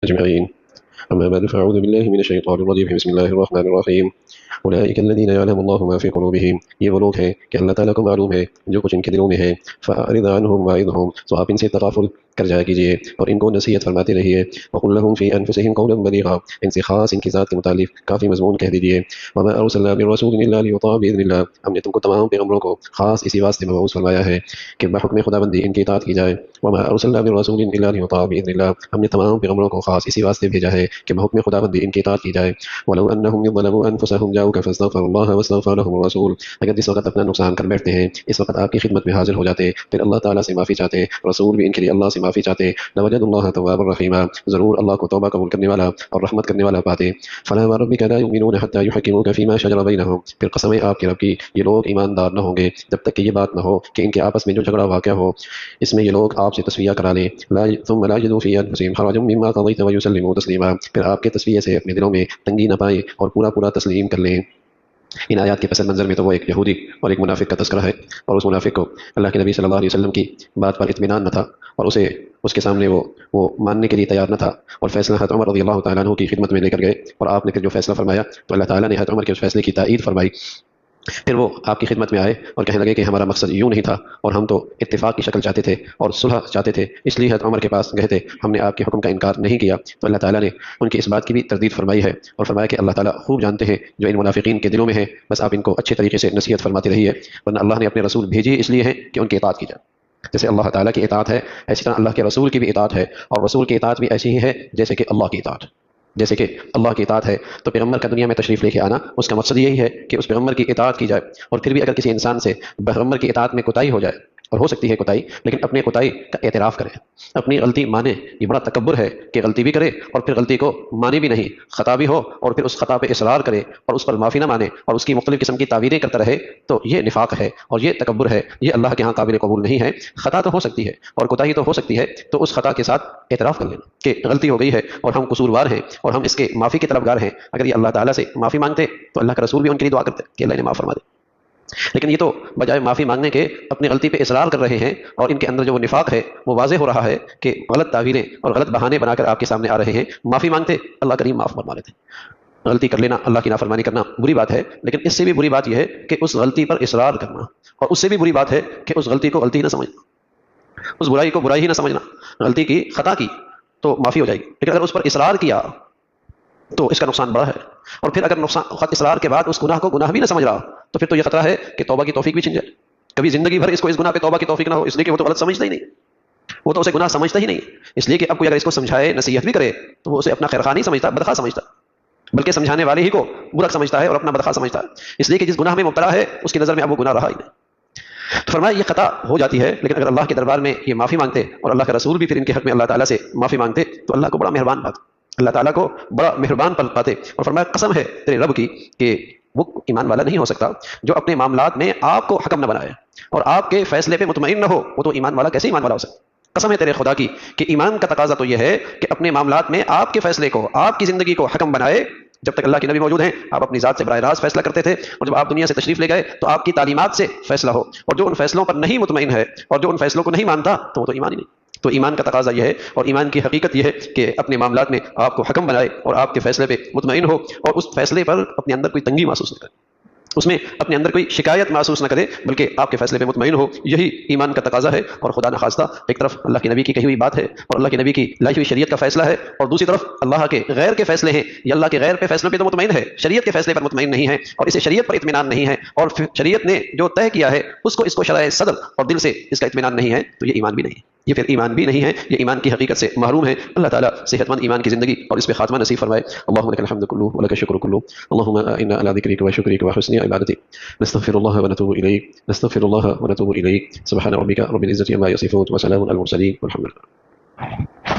أجمعين. أما بعد فأعوذ بالله من الشيطان الرجيم. بسم الله الرحمن الرحيم. أولئك الذين يعلم الله ما في قلوبهم. یہ وہ لوگ ہیں کہ اللہ تعالیٰ کو معلوم ہے جو کچھ ان کے دلوں میں ہے. فأعرض عنهم وعظهم، تو آپ ان سے تغافل کر جایا کیجیے اور ان کو نصیحت فرماتے رہیے. وقل لهم في أنفسهم قولا بليغا، ان سے خاص ان کی ذات کے متعلق کافی مضمون کہہ دیجیے. وما أرسلنا من رسول إلا ليطاع بإذن الله، ہم نے تم کو تمام پیغمبروں کو خاص اسی واسطے مبعوث فرمایا ہے کہ بحکم خداوندی ان کی اطاعت کی جائے. وما أرسلنا من رسول إلا ليطاع بإذن الله، ہم نے تمام پیغمبروں کو خاص اسی واسطے بھیجا ہے کہ بحکم خداوندی ان کی اطاعت کی جائے. ولو أنهم ظلموا أنفسهم جاءوك فاستغفروا الله واستغفر لهم الرسول، اگر جس وقت اپنا نقصان کر بیٹھتے ہیں اس وقت آپ کی خدمت میں حاضر ہو جاتے پھر اللہ تعالیٰ سے معافی چاہتے، رسول بھی ان کے لیے اللہ سے معافی چاہتے، لوجدوا الله توابا رحيما، ضرور اللہ کو توبہ قبول کرنے والا اور رحمت کرنے والا پاتے. فلا وربك لا يؤمنون حتى يحكموك فيما شجر بينهم، پھر قسم ہے آپ کے رب کی یہ لوگ ایماندار نہ ہوں گے جب تک کہ یہ بات نہ ہو کہ ان کے آپس میں جو جھگڑا واقع ہو اس میں یہ لوگ آپ سے تسویہ کرا لیں. ثم لا يجدوا في انفسهم حرجا مما قضيت ويسلموا تسليما، پھر آپ کے تسویہ سے اپنے دلوں میں تنگی نہ پائیں اور پورا تسلیم کر لیں. ان آیات کے پس منظر میں تو وہ ایک یہودی اور ایک منافق کا تذکرہ ہے، اور اس منافق کو اللہ کے نبی صلی اللہ علیہ وسلم کی بات پر اطمینان نہ تھا اور اسے اس کے سامنے وہ ماننے کے لیے تیار نہ تھا، اور فیصلہ حضرت عمر رضی اللہ تعالیٰ عنہ کی خدمت میں لے کر گئے اور آپ نے پھر جو فیصلہ فرمایا تو اللہ تعالیٰ نے حضرت عمر کے اس فیصلے کی تائید فرمائی. پھر وہ آپ کی خدمت میں آئے اور کہنے لگے کہ ہمارا مقصد یوں نہیں تھا اور ہم تو اتفاق کی شکل چاہتے تھے اور صلح چاہتے تھے، اس لیے حضرت عمر کے پاس گئے تھے، ہم نے آپ کے حکم کا انکار نہیں کیا. تو اللہ تعالیٰ نے ان کی اس بات کی بھی تردید فرمائی ہے اور فرمایا کہ اللہ تعالیٰ خوب جانتے ہیں جو ان منافقین کے دلوں میں ہے، بس آپ ان کو اچھے طریقے سے نصیحت فرماتے رہیے، ورنہ اللہ نے اپنے رسول بھیجے اس لیے ہیں کہ ان کی اطاعت کی جائے. جیسے اللہ تعالیٰ کی اطاعت ہے اسی طرح اللہ کے رسول کی بھی اطاعت ہے، اور رسول کی اطاعت بھی ایسی ہی ہے جیسے کہ اللہ کی اطاعت. جیسے کہ اللہ کی اطاعت ہے تو پیغمبر کا دنیا میں تشریف لے کے آنا اس کا مقصد یہی ہے کہ اس پیغمبر کی اطاعت کی جائے. اور پھر بھی اگر کسی انسان سے پیغمبر کی اطاعت میں کوتاہی ہو جائے، اور ہو سکتی ہے کوتاہی، لیکن اپنے کوتاہی کا اعتراف کرے، اپنی غلطی مانے. یہ بڑا تکبر ہے کہ غلطی بھی کرے اور پھر غلطی کو مانے بھی نہیں، خطا بھی ہو اور پھر اس خطا پہ اصرار کرے اور اس پر معافی نہ مانے اور اس کی مختلف قسم کی تعویلیں کرتا رہے، تو یہ نفاق ہے اور یہ تکبر ہے، یہ اللہ کے ہاں قابل قبول نہیں ہے. خطا تو ہو سکتی ہے اور کوتاہی تو ہو سکتی ہے، تو اس خطا کے ساتھ اعتراف کر لینا کہ غلطی ہو گئی ہے اور ہم قصوروار ہیں اور ہم اس کے معافی کے طلبگار ہیں. اگر یہ اللہ تعالیٰ سے معافی مانگتے تو اللہ کا رسول بھی ان کے لیے دعا کرتے کہ اللہ انہیں معاف فرما دے. لیکن یہ تو بجائے معافی مانگنے کے اپنی غلطی پہ اصرار کر رہے ہیں، اور ان کے اندر جو وہ نفاق ہے وہ واضح ہو رہا ہے کہ غلط تعویلیں اور غلط بہانے بنا کر آپ کے سامنے آ رہے ہیں. معافی مانگتے اللہ کریم معاف فرما لیتے. غلطی کر لینا، اللہ کی نافرمانی کرنا بری بات ہے، لیکن اس سے بھی بری بات یہ ہے کہ اس غلطی پر اصرار کرنا، اور اس سے بھی بری بات ہے کہ اس غلطی کو غلطی نہ سمجھنا، اس برائی کو برائی ہی نہ سمجھنا. غلطی کی، خطا کی تو معافی ہو جائے گی، لیکن اگر اس پر اصرار کیا تو اس کا نقصان بڑا ہے. اور پھر اگر اصرار کے بعد اس گناہ کو گناہ بھی نہ سمجھ رہا تو پھر تو یہ خطرہ ہے کہ توبہ کی توفیق بھی چھن جائے. کبھی زندگی بھر اس کو اس گناہ پہ توبہ کی توفیق نہ ہو، اس لیے کہ وہ تو غلط سمجھتا ہی نہیں، وہ تو اسے گناہ سمجھتا ہی نہیں. اس لیے کہ اب کوئی اگر اس کو سمجھائے، نصیحت بھی کرے، تو وہ اسے اپنا خیرخواہ نہیں سمجھتا، بدخواہ سمجھتا، بلکہ سمجھانے والے ہی کو برا سمجھتا ہے اور اپنا بدخواہ سمجھتا ہے. اس لیے کہ جس گناہ میں مبتلا ہے اس کی نظر میں اب وہ گناہ رہا ہی نہیں. تو فرمایا یہ خطا ہو جاتی ہے، لیکن اگر اللہ کے دربار میں یہ معافی مانگتے اور اللہ کا رسول بھی پھر ان کے حق میں اللہ تعالیٰ سے معافی مانگتے تو اللہ کو بڑا مہربان پاتے، اللہ تعالیٰ کو بڑا مہربان پاتے. اور فرمایا قسم ہے تیرے رب کی کہ وہ ایمان والا نہیں ہو سکتا جو اپنے معاملات میں آپ کو حکم نہ بنائے اور آپ کے فیصلے پہ مطمئن نہ ہو. وہ تو ایمان والا کیسے ایمان والا ہو سکتا؟ قسم ہے تیرے خدا کی کہ ایمان کا تقاضا تو یہ ہے کہ اپنے معاملات میں آپ کے فیصلے کو، آپ کی زندگی کو حکم بنائے. جب تک اللہ کے نبی موجود ہیں آپ اپنی ذات سے براہ راست فیصلہ کرتے تھے، اور جب آپ دنیا سے تشریف لے گئے تو آپ کی تعلیمات سے فیصلہ ہو. اور جو ان فیصلوں پر نہیں مطمئن ہے اور جو ان فیصلوں کو نہیں مانتا تو وہ تو ایمان ہی نہیں. تو ایمان کا تقاضا یہ ہے اور ایمان کی حقیقت یہ ہے کہ اپنے معاملات میں آپ کو حکم بنائے اور آپ کے فیصلے پہ مطمئن ہو، اور اس فیصلے پر اپنے اندر کوئی تنگی محسوس نہ کرے، اس میں اپنے اندر کوئی شکایت محسوس نہ کرے، بلکہ آپ کے فیصلے پہ مطمئن ہو. یہی ایمان کا تقاضا ہے. اور خدا نخواستہ ایک طرف اللہ کے نبی کی کہی ہوئی بات ہے اور اللہ کے نبی کی لائی ہوئی شریعت کا فیصلہ ہے، اور دوسری طرف اللہ کے غیر کے فیصلے ہیں. یہ اللہ کے غیر پہ فیصلوں پہ تو مطمئن ہے، شریعت کے فیصلے پر مطمئن نہیں ہے، اور اسے شریعت پر اطمینان نہیں ہے، اور شریعت نے جو طے کیا ہے اس کو شرح صدر اور دل سے اس کا اطمینان نہیں ہے، تو یہ ایمان بھی نہیں ہے. یہ پھر ایمان بھی نہیں ہے، یہ ایمان کی حقیقت سے محروم ہے. اللہ تعالیٰ صحت مند ایمان کی زندگی اور اس پہ خاتمہ نصیب فرمائے. اللهم لك الحمد كله ولك الشكر كله، اللهم إنا على ذكرك وشكرك وحسن عبادتك. نستغفر الله ونتوب إليك، نستغفر الله ونتوب إليك. سبحان ربك رب العزة عما يصفون وسلام على المرسلين والحمد لله.